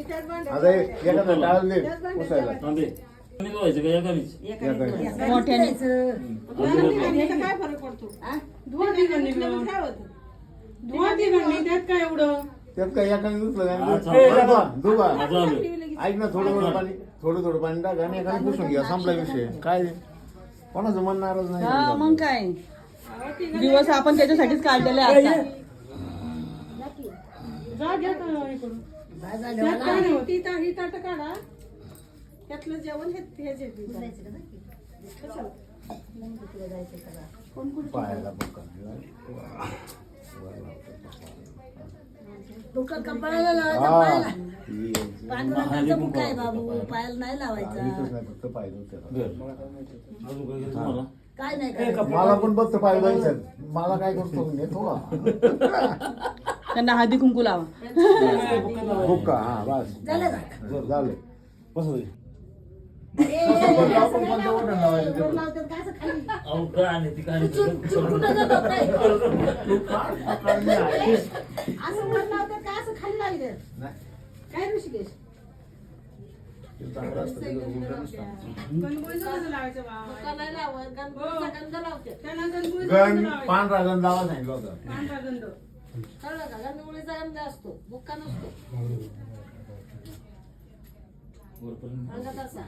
आता एखादा डाळ दे पुसायला. व्हायचं का एकानेच? मोठ्याने काय फरक पडतो? धुवा तिघांनी त्यात काय एवढं? त्यात काय एकाने दुसरं दुबा ऐक ना, थोडं थोडं पाणी टाक आणि एकाने पुसून घ्या, संपला विषय. काय कोणाचं मन नाराज हा नाही. मग काय दिवस आपण त्याच्यासाठीच काढलेले असतात. जा घ्या हे करून. त्यात काय नाही होत. ही ताट काढा. त्यातलं जेवण हे जे पायाला डोकं कपाळाला लावायचं, पांडुरंगाचा बुक आहे बाबू, पायाला नाही लावायचा. फक्त पाहिजे होतं. अजून काय घेतो तुम्हाला? काय नाही करायचं. मला पण बघतं पाहिजे. मला काय करतो नेतो त्यांना हळदी कुंकू लावा. बुक्का. हा बस झालं का? झालं. बसा लावतात का असं खाली? अहो काय आणि ती काय चिरकुटं जातं काय? असं वर लावतात का असं खाली लावतात? काय ऋषिकेश? गणगोळीचं कसं लावायचं बा? नाही लावत, गणपतीचा गंध लावतात. त्यांना गणगोळीचा गंध लावायचा. पांढरा गंध लावा सांगितलं होतं. पांढरा गंध. कळलं का? गणगोळीचा गंध असतो, बुक्का नसतो. वरपर्यंत अंगात असा.